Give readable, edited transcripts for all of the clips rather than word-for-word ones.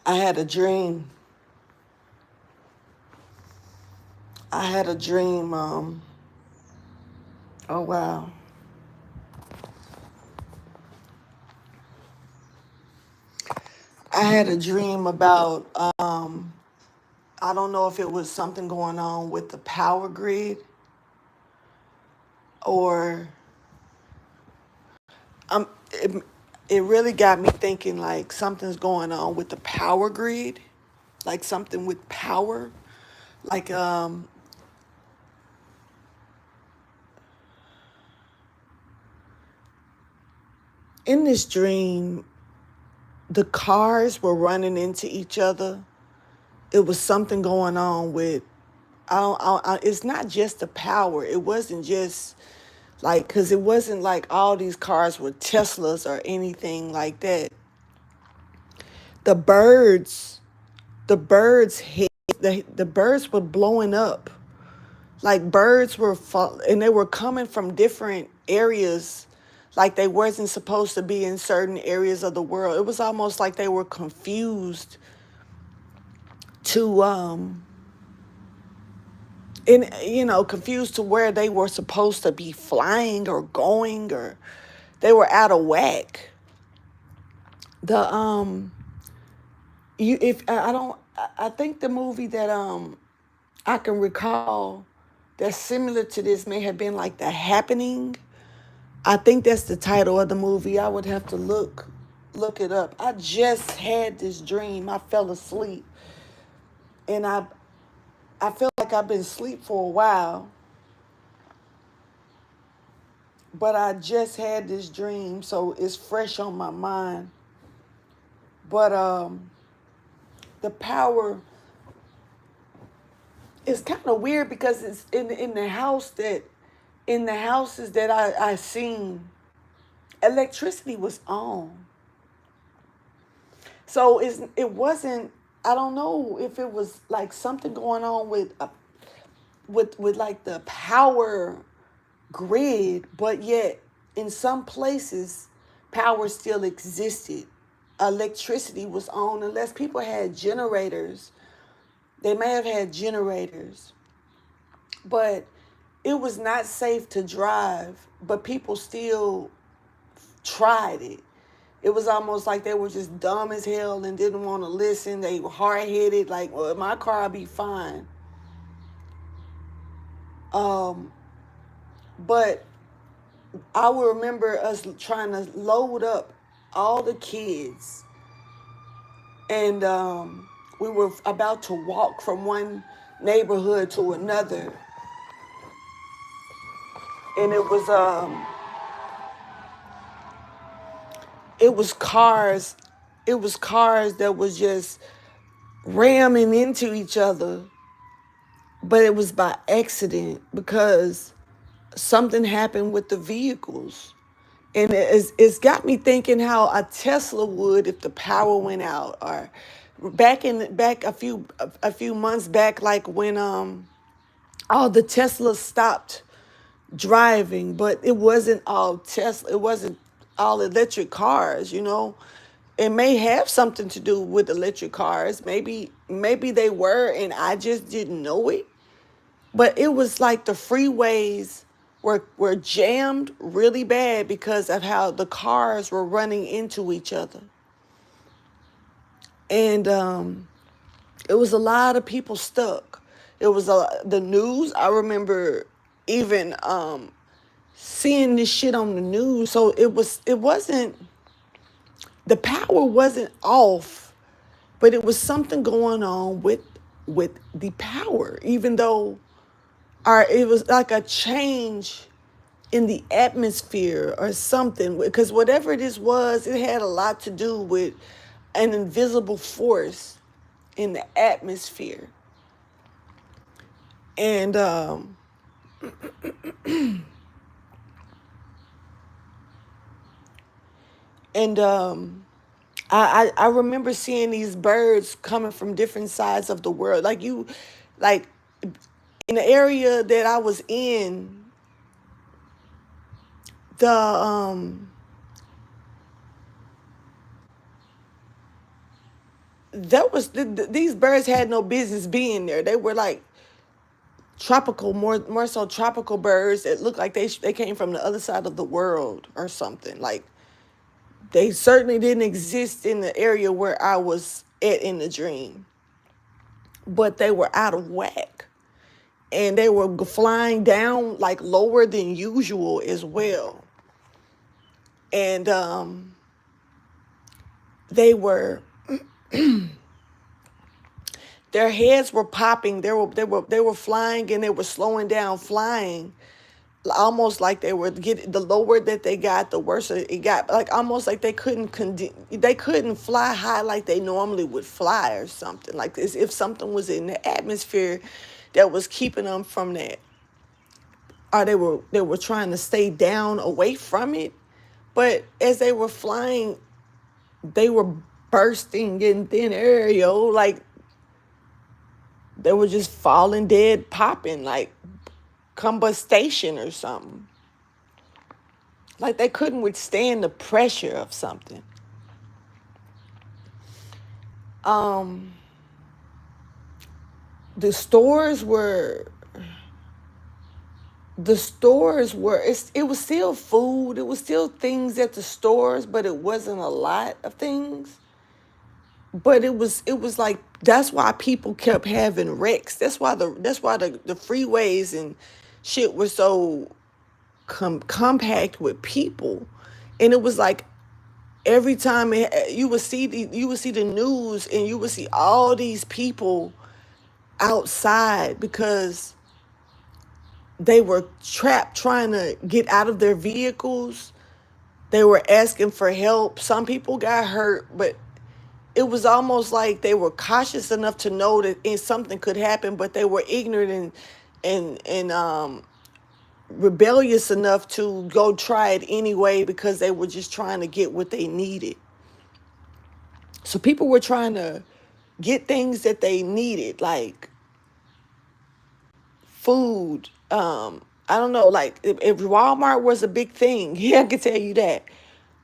I had a dream. I had a dream. Oh wow. I had a dream about. I don't know if it was something going on with the power grid or it, it really got me thinking like something's going on with the power grid, like something with power, like in this dream, the cars were running into each other. It was something going on with it's not just the power. It wasn't just like, because it wasn't like all these cars were Teslas or anything like that. The birds, the birds hit, the birds were blowing up. Like birds were, and they were coming from different areas. Like they wasn't supposed to be in certain areas of the world. It was almost like they were confused to, and confused to where they were supposed to be flying or going, or they were out of whack. The you if I don't I think the movie that I can recall that's similar to this may have been like The Happening. I think that's the title of the movie. I would have to look it up. I just had this dream. I fell asleep, and I feel like I've been asleep for a while, but I just had this dream, so it's fresh on my mind. But the power is kind of weird because it's in the house that in the houses that I seen, electricity was on. So it wasn't. I don't know if it was like something going on with with like the power grid, but yet in some places power still existed. Electricity was on unless people had generators. They may have had generators, but it was not safe to drive, but people still tried it. It was almost like they were just dumb as hell and didn't want to listen. They were hard headed, like, well, my car will be fine. Um, but I will remember us trying to load up all the kids, and we were about to walk from one neighborhood to another, and it was cars, that was just ramming into each other, but it was by accident because something happened with the vehicles. And it's got me thinking how a Tesla would if the power went out, or back a few months back, like when all the Teslas stopped driving, but it wasn't all Tesla. It wasn't all electric cars. It may have something to do with electric cars. Maybe they were, and I just didn't know it. But it was like the freeways were jammed really bad because of how the cars were running into each other. And it was a lot of people stuck. It was the news. I remember even seeing this shit on the news. So it wasn't, the power wasn't off, but it was something going on with the power, even though it was like a change in the atmosphere or something, because whatever this was, it had a lot to do with an invisible force in the atmosphere. And and I remember seeing these birds coming from different sides of the world. Like in the area that I was in, the that was these birds had no business being there. They were like tropical, more so tropical birds that looked like they came from the other side of the world or something. Like they certainly didn't exist in the area where I was at in the dream, but they were out of whack. And they were flying down like lower than usual as well. And they were their heads were popping. They were flying, and they were slowing down flying, almost like they were getting, the lower that they got, the worse it got. Like almost like they couldn't fly high like they normally would fly or something. Like as if something was in the atmosphere that was keeping them from that. Or they were trying to stay down away from it. But as they were flying, they were bursting in thin air, yo. Like they were just falling dead, popping, like combustion or something. Like they couldn't withstand the pressure of something. Um, the stores were it was still food, it was still things at the stores, but it wasn't a lot of things. But it was like, that's why people kept having wrecks. That's why the freeways and shit were so compact with people. And it was like every time you would see the news, and you would see all these people outside because they were trapped trying to get out of their vehicles. They were asking for help. Some people got hurt, but it was almost like they were cautious enough to know that something could happen, but they were ignorant and rebellious enough to go try it anyway because they were just trying to get what they needed. So people were trying to get things that they needed, like food. I don't know, like if Walmart was a big thing, yeah, I can tell you that.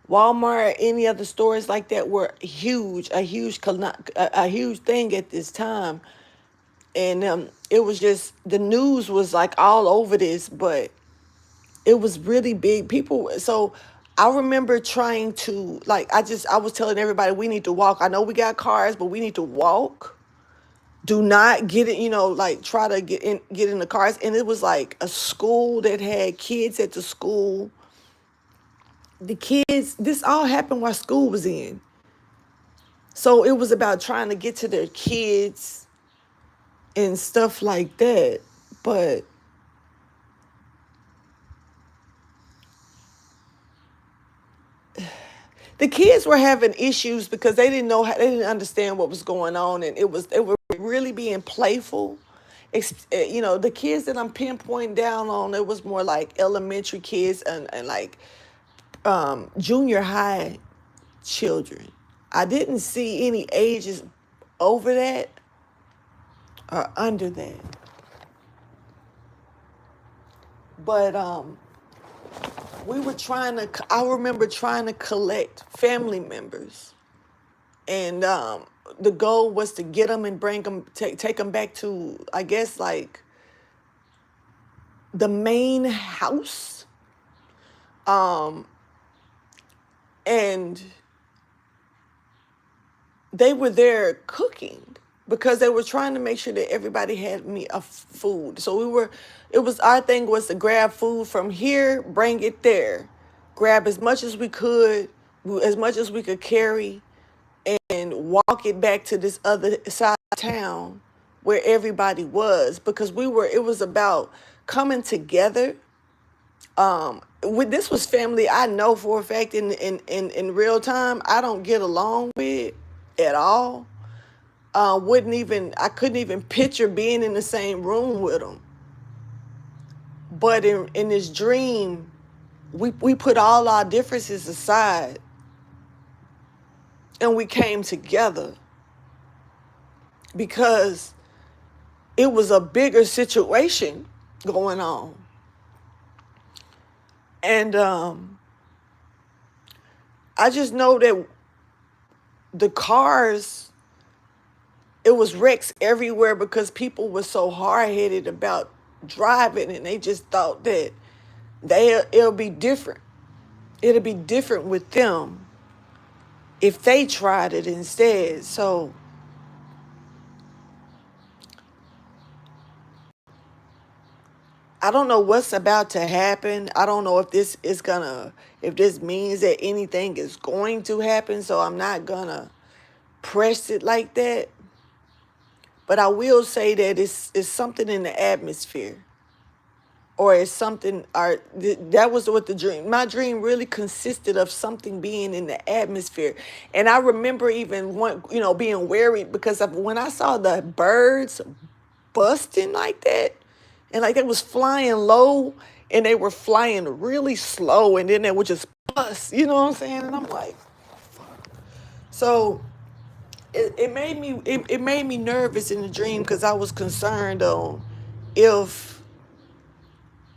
Walmart, any other stores like that were huge, a huge thing at this time. And it was just, the news was like all over this, but it was really big. People, so I remember trying to, like, I was telling everybody we need to walk. I know we got cars, but we need to walk. Do not get it, like try to get in the cars. And it was like a school that had kids at the school. The kids, this all happened while school was in. So it was about trying to get to their kids and stuff like that. But the kids were having issues because they didn't understand what was going on, and they were really being playful. The kids that I'm pinpointing down on, it was more like elementary kids and like junior high children. I didn't see any ages over that or under that. But I remember trying to collect family members. And the goal was to get them and bring them, take them back to, I guess, like the main house. Um, and they were there cooking because they were trying to make sure that everybody had food. So our thing was to grab food from here, bring it there, grab as much as we could, as much as we could carry, and walk it back to this other side of town where everybody was, because it was about coming together. This was family I know for a fact in real time I don't get along with at all. I couldn't even picture being in the same room with them. But in this dream, we put all our differences aside and we came together because it was a bigger situation going on. And I just know that the cars it was wrecks everywhere because people were so hard-headed about driving, and they just thought that it'll be different. It'll be different with them if they tried it instead. So I don't know what's about to happen. I don't know if if this means that anything is going to happen. So I'm not gonna press it like that. But I will say that it's something in the atmosphere, or it's something, or that was what my dream really consisted of, something being in the atmosphere. And I remember even being worried because of when I saw the birds busting like that, and like they was flying low, and they were flying really slow, and then they would just bust, you know what I'm saying? And I'm like, so it made me nervous in the dream because I was concerned on if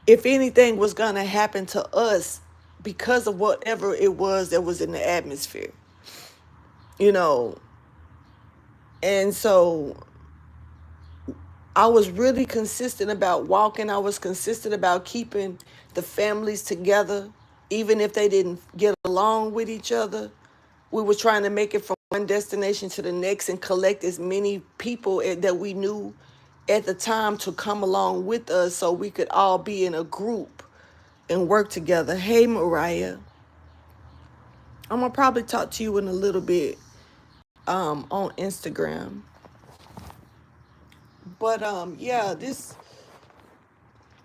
anything was gonna happen to us because of whatever it was that was in the atmosphere, you know. And so I was really consistent about walking. I was consistent about keeping the families together, even if they didn't get along with each other. We were trying to make it from one destination to the next and collect as many people that we knew at the time to come along with us so we could all be in a group and work together. Hey, Mariah. I'm going to probably talk to you in a little bit on Instagram. But yeah,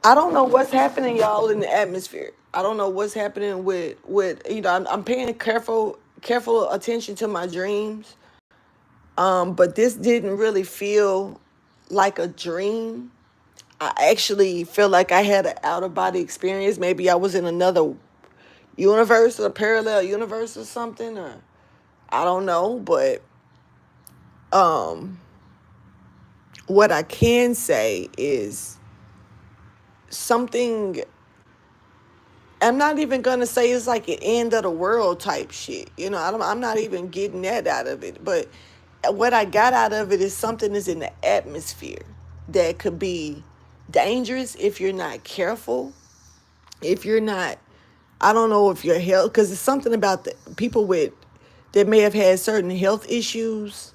I don't know what's happening, y'all, in the atmosphere. I don't know what's happening with I'm paying careful attention to my dreams. But this didn't really feel like a dream. I actually feel like I had an out of body experience. Maybe I was in another universe, or a parallel universe or something, or I don't know. But um, what I can say is something. I'm not even gonna say it's like an end of the world type shit. I'm not even getting that out of it. But what I got out of it is something is in the atmosphere that could be dangerous if you're not careful. If you're not, I don't know if your health, because it's something about the people that may have had certain health issues,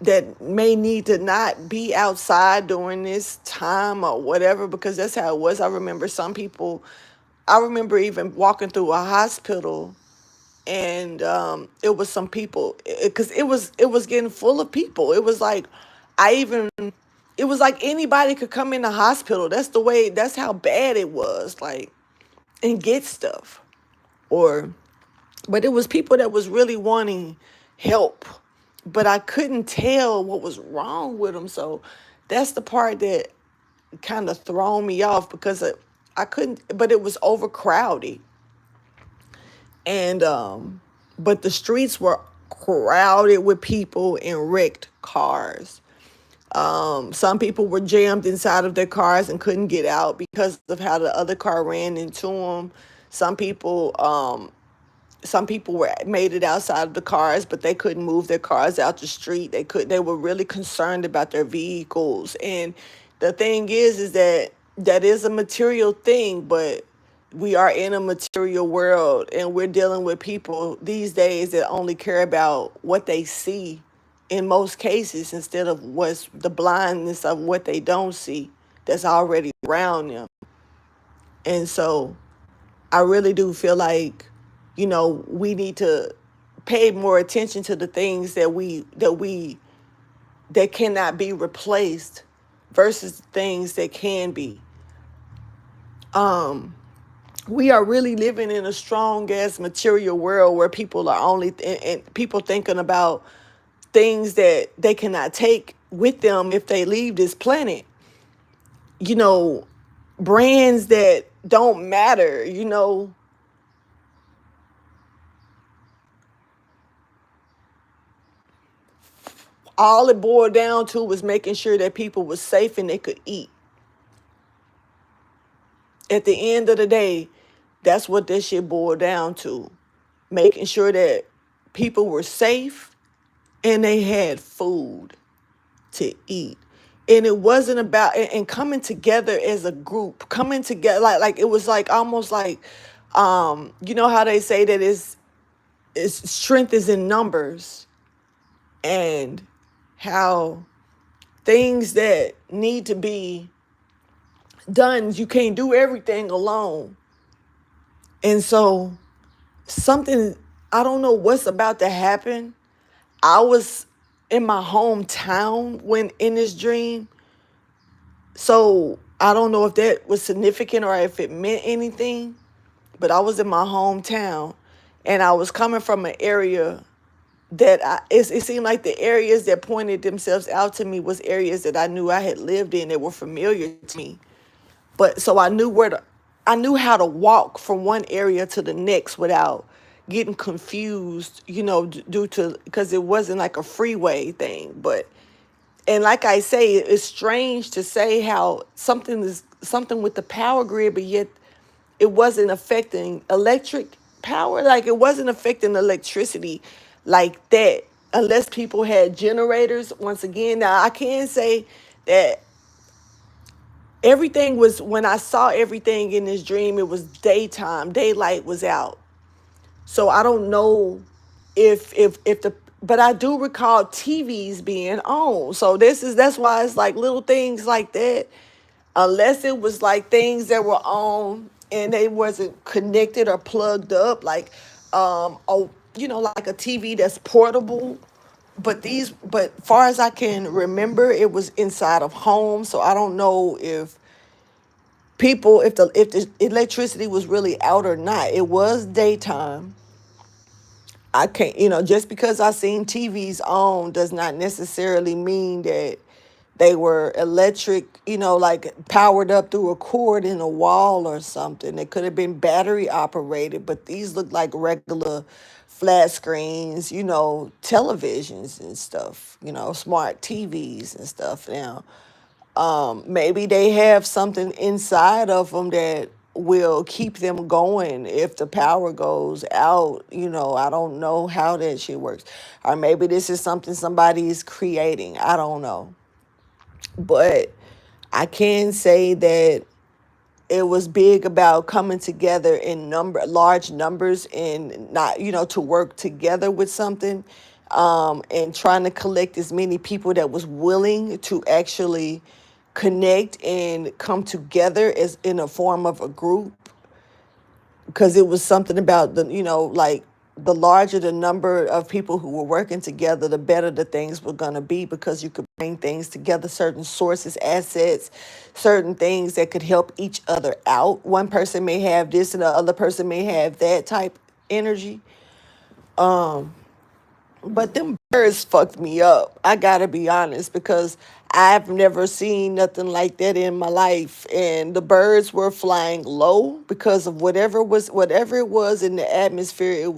that may need to not be outside during this time or whatever, because that's how it was. I remember even walking through a hospital, and it was some people, because it was getting full of people. It was like it was like anybody could come in the hospital. That's how bad it was, like, and get stuff. Or But it was people that was really wanting help, but I couldn't tell what was wrong with them. So that's the part that kind of thrown me off, because I couldn't, but it was overcrowded. And but the streets were crowded with people and wrecked cars. Some people were jammed inside of their cars and couldn't get out because of how the other car ran into them. Some people were made it outside of the cars, but they couldn't move their cars out the street. They were really concerned about their vehicles. And the thing is that is a material thing, but we are in a material world, and we're dealing with people these days that only care about what they see in most cases, instead of what's the blindness of what they don't see that's already around them. And so I really do feel like, we need to pay more attention to the things that cannot be replaced versus things that can be. We are really living in a strong ass material world where people are and people thinking about things that they cannot take with them if they leave this planet. You know, Brands that don't matter. All it boiled down to was making sure that people were safe and they could eat. At the end of the day, that's what this shit boiled down to. Making sure that people were safe and they had food to eat. And it wasn't about and coming together as a group, coming together like it was like almost like you know how they say that is strength is in numbers, and how things that need to be done, you can't do everything alone. And so something, I don't know what's about to happen. I was in my hometown when in this dream. So I don't know if that was significant or if it meant anything, but I was in my hometown and I was coming from an area that it seemed like the areas that pointed themselves out to me was areas that I knew I had lived in that were familiar to me. But so I knew how to walk from one area to the next without getting confused, due to, because it wasn't like a freeway thing. But, and like I say, it's strange to say how something with the power grid, but yet it wasn't affecting electric power. Like it wasn't affecting electricity like that unless people had generators. Once again, now I can say that everything was, when I saw everything in this dream, it was daytime. Daylight was out. So I don't know if the, but I do recall TVs being on. So that's why it's like little things like that. Unless it was like things that were on and they wasn't connected or plugged up, like like a TV that's portable. But far as I can remember, it was inside of homes. So I don't know if the electricity was really out or not. It was daytime. I can't, just because I seen TVs on does not necessarily mean that they were electric, like powered up through a cord in a wall or something. They could have been battery operated, but these look like regular flat screens, televisions and stuff, smart TVs and stuff now. Maybe they have something inside of them that will keep them going if the power goes out. I don't know how that shit works. Or maybe this is something somebody is creating. I don't know. But I can say that it was big about coming together in large numbers, and not, to work together with something, and trying to collect as many people that was willing to actually connect and come together as in a form of a group, because it was something about like the larger the number of people who were working together, the better the things were going to be, because you could bring things together, certain sources, assets, certain things that could help each other out. One person may have this and the other person may have that type energy. But them birds fucked me up. I gotta be honest, because I've never seen nothing like that in my life. And the birds were flying low because of whatever it was in the atmosphere. It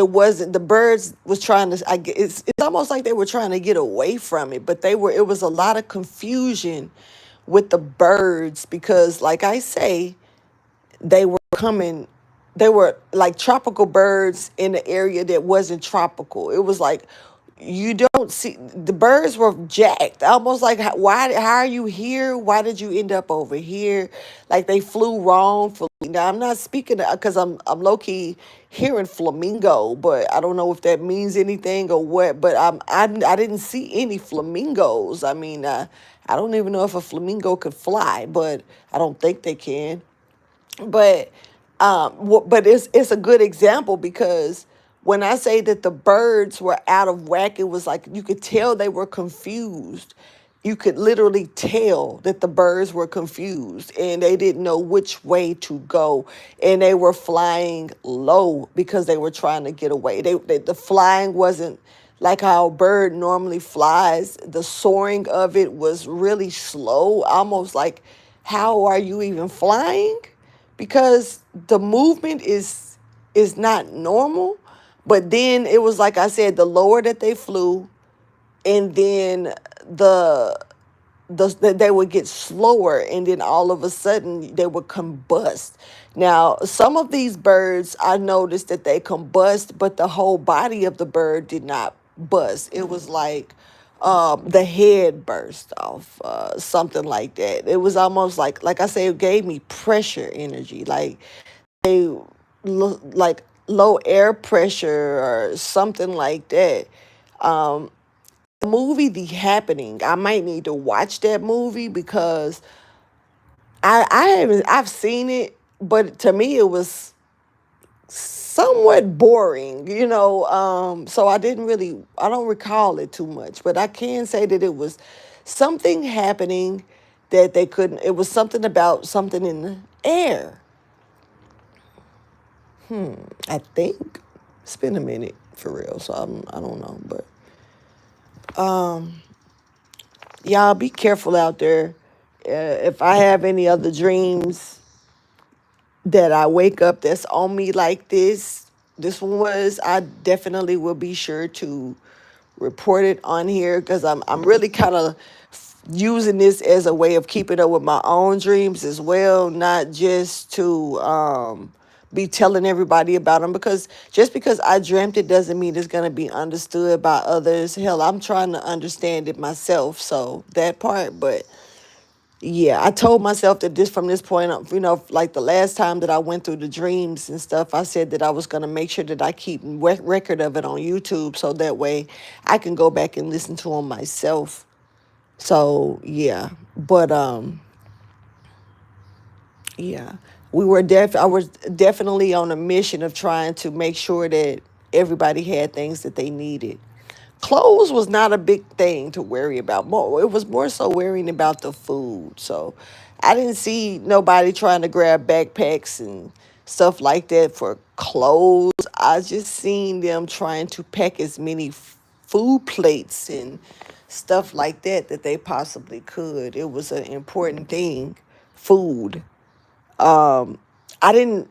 wasn't, the birds was trying to, it's almost like they were trying to get away from it, but it was a lot of confusion with the birds, because like I say, they were coming, they were like tropical birds in an area that wasn't tropical. It was like, you don't see, the birds were jacked, almost like, how are you here, why did you end up over here, like they flew wrong for. Now I'm not speaking because I'm low-key hearing flamingo, but I don't know if that means anything or what. But I didn't see any flamingos. I mean, I don't even know if a flamingo could fly, but I don't think they can. But but it's a good example, because when I say that the birds were out of whack, it was like you could tell they were confused. You could literally tell that the birds were confused and they didn't know which way to go, and they were flying low because they were trying to get away. The flying wasn't like how a bird normally flies. The soaring of it was really slow, almost like, how are you even flying? Because the movement is not normal. But then it was like I said, the lower that they flew, and then the they would get slower, and then all of a sudden they would combust. Now, some of these birds, I noticed that they combust, but the whole body of the bird did not bust. It was like the head burst off, something like that. It was almost like I say, it gave me pressure energy, a like low air pressure or something like that. Um, the movie The Happening, I might need to watch that movie because I've seen it, but to me it was somewhat boring, so I don't recall it too much, but I can say that it was something happening that they couldn't, it was something about something in the air. I think it's been a minute for real, so I don't know, but y'all be careful out there. If I have any other dreams that I wake up that's on me like this one was, I definitely will be sure to report it on here because I'm really kind of using this as a way of keeping up with my own dreams as well, not just to be telling everybody about them, because just because I dreamt it doesn't mean it's going to be understood by others. Hell, I'm trying to understand it myself, so that part. But yeah, I told myself that this from this point on, like the last time that I went through the dreams and stuff, I said that I was going to make sure that I keep record of it on YouTube so that way I can go back and listen to them myself. So, yeah. But yeah. I was definitely on a mission of trying to make sure that everybody had things that they needed. Clothes was not a big thing to worry about. It was more so worrying about the food. So I didn't see nobody trying to grab backpacks and stuff like that for clothes. I just seen them trying to pack as many food plates and stuff like that that they possibly could. It was an important thing, food. I didn't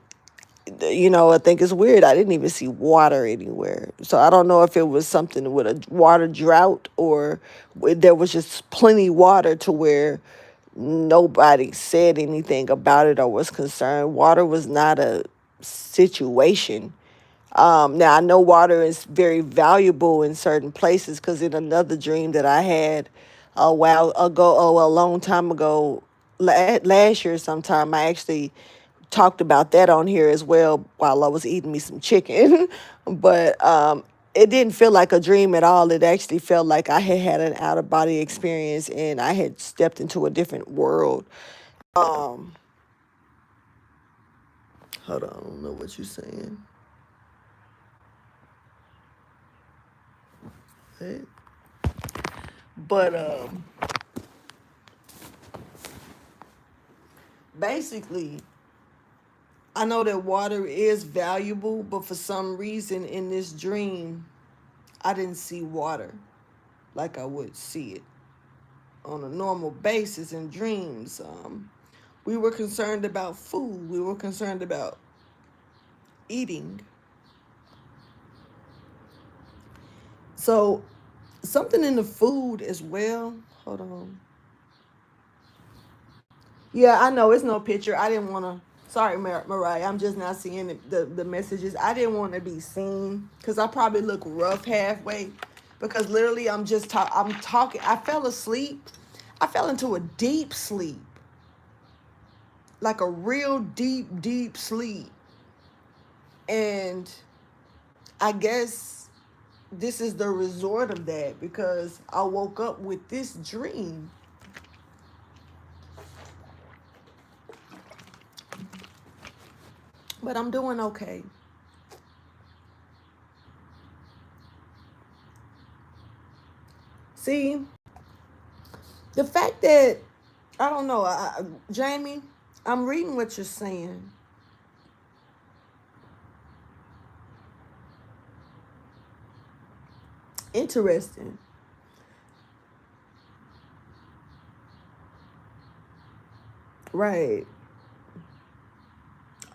I think it's weird. I didn't even see water anywhere. So I don't know if it was something with a water drought or there was just plenty water to where nobody said anything about it or was concerned. Water was not a situation. Now I know water is very valuable in certain places because in another dream that I had a while ago, a long time ago, last year sometime, I actually talked about that on here as well while I was eating me some chicken. But it didn't feel like a dream at all. It actually felt like I had had an out of body experience and I had stepped into a different world. Um, Hold on, I don't know what you're saying. But basically, I know that water is valuable, but for some reason in this dream, I didn't see water like I would see it on a normal basis in dreams. We were concerned about food. We were concerned about eating. So something in the food as well. Hold on. Yeah, I know it's no picture. I didn't want to. Sorry, Mariah. I'm just not seeing the messages. I didn't want to be seen because I probably look rough halfway. Because literally, I'm talking. I fell asleep. I fell into a deep sleep, like a real deep, deep sleep. And I guess this is the resort of that because I woke up with this dream. But I'm doing okay. See, the fact that I don't know, Jamie, I'm reading what you're saying. Interesting. Right.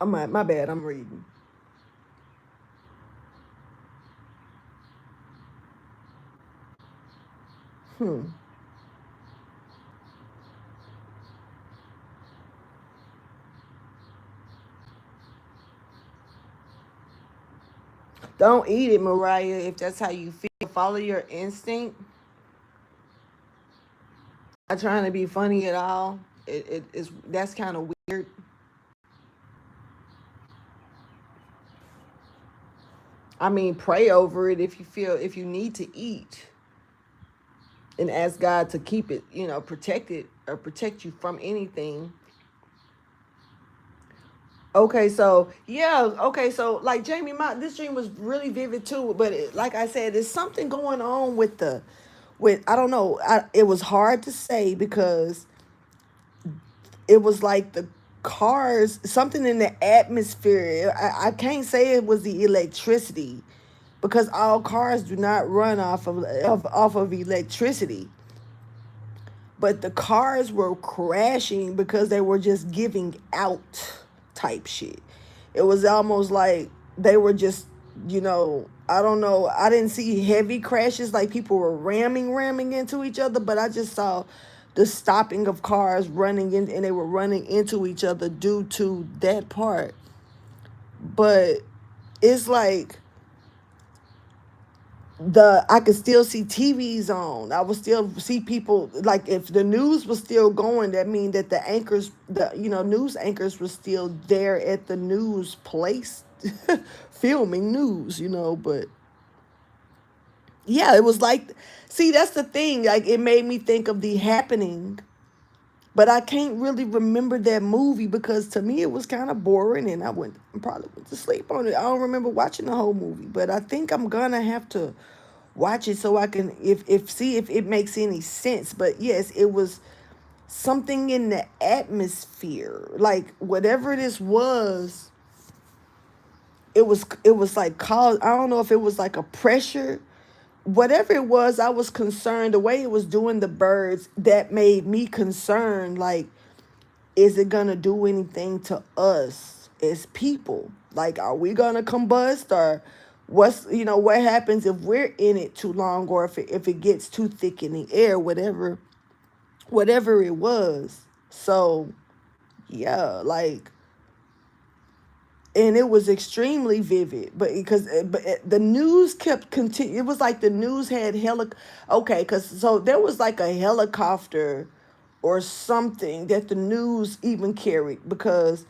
My bad. I'm reading. Hmm. Don't eat it, Mariah, if that's how you feel. follow your instinct. Not trying to be funny at all. It is that's kind of weird. I mean, pray over it if you feel if you need to eat, and ask God to keep it, protect it or protect you from anything. Okay, so yeah, okay, so like Jamie, this dream was really vivid too. But like I said, there's something going on with I don't know. It was hard to say because it was like the cars, something in the atmosphere. I can't say it was the electricity because all cars do not run off of electricity. But the cars were crashing because they were just giving out type shit. It was almost like they were just, I don't know. I didn't see heavy crashes like people were ramming into each other, but I just saw the stopping of cars running in, and they were running into each other due to that part. But it's like I could still see TVs on. I would still see people, like if the news was still going, that mean that the anchors, the news anchors were still there at the news place filming news, but yeah, it was like, see, that's the thing, like it made me think of The Happening, but I can't really remember that movie because to me it was kind of boring, and I probably went to sleep on it. I don't remember watching the whole movie, but I think I'm gonna have to watch it so I can if see if it makes any sense. But yes, it was something in the atmosphere, like whatever this was. It was like called, I don't know if it was like a pressure, whatever it was. I was concerned the way it was doing the birds, that made me concerned, like, is it gonna do anything to us as people? Like, are we gonna combust, or what happens if we're in it too long, or if it gets too thick in the air, whatever it was. So yeah, like, and it was extremely vivid, but the news kept continue. It was like the news had okay, because so there was like a helicopter or something that the news even carried, because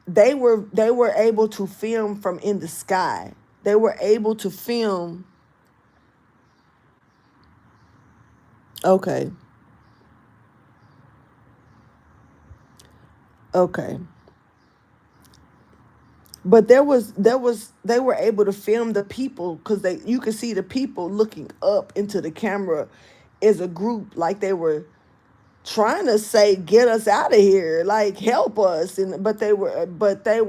they were able to film from in the sky. They were able to film. Okay. Okay. But they were able to film the people, because you could see the people looking up into the camera as a group, like they were trying to say, get us out of here, like help us. And but they were they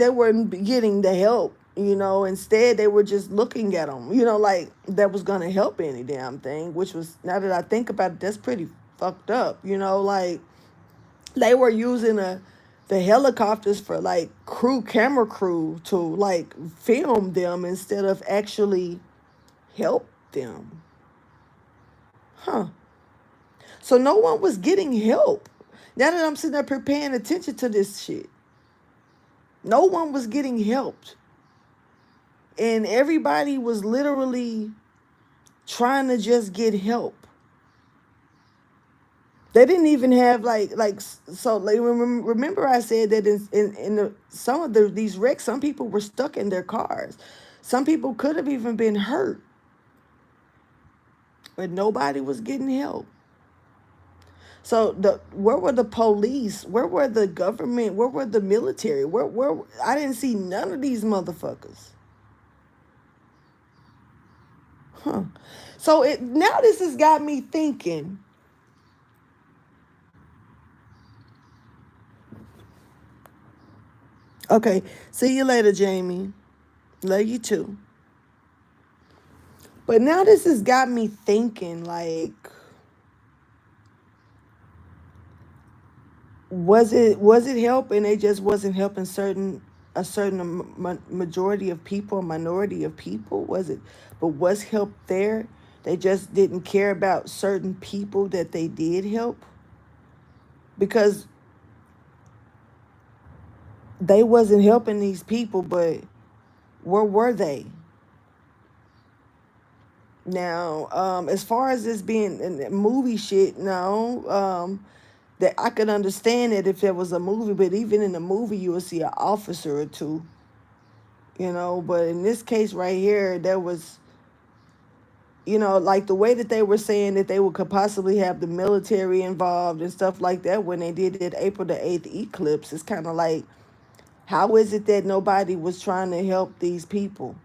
weren't getting the help. Instead they were just looking at them, like that was gonna help any damn thing, which was, now that I think about it, that's pretty fucked up. Like they were using the helicopters for like camera crew to like film them instead of actually help them. Huh. So no one was getting help. Now that I'm sitting up here paying attention to this shit, no one was getting helped. And everybody was literally trying to just get help. They didn't even have so like, remember I said that in some of these wrecks, some people were stuck in their cars. Some people could have even been hurt, but nobody was getting help. So where were the police? Where were the government? Where were the military? Where I didn't see none of these motherfuckers. Huh. So now this has got me thinking. Okay, see you later, Jamie. Love you too. But now this has got me thinking, like, was it helping? It just wasn't helping a certain majority of people, a minority of people. Was it? But was help there? They just didn't care about certain people that they did help, because they wasn't helping these people. But where were they? Now, as far as this being in movie shit, no. That I could understand it if there was a movie, but even in the movie, you would see an officer or two, But in this case right here, there was, like the way that they were saying that they could possibly have the military involved and stuff like that when they did that April the 8th eclipse. It's kind of like, how is it that nobody was trying to help these people?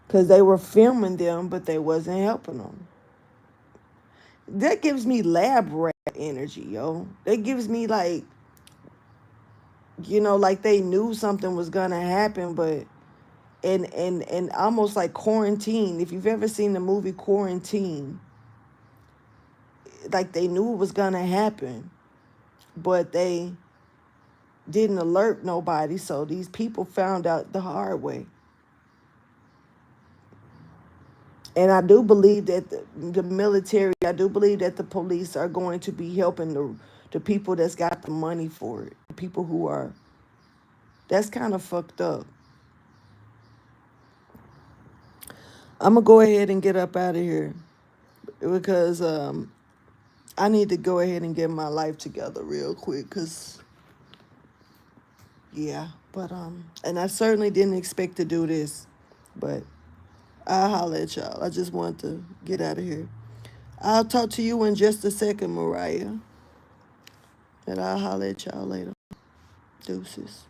Because they were filming them, but they wasn't helping them. That gives me lab rat energy, yo. That gives me like, like they knew something was gonna happen, but and almost like Quarantine. If you've ever seen the movie Quarantine, like they knew it was gonna happen, but they didn't alert nobody, so these people found out the hard way. And I do believe that the military, I do believe that the police are going to be helping the people that's got the money for it. The people who are, that's kind of fucked up. I'm going to go ahead and get up out of here because I need to go ahead and get my life together real quick because, yeah. But, and I certainly didn't expect to do this, but I'll holler at y'all. I just want to get out of here. I'll talk to you in just a second, Mariah. And I'll holler at y'all later. Deuces.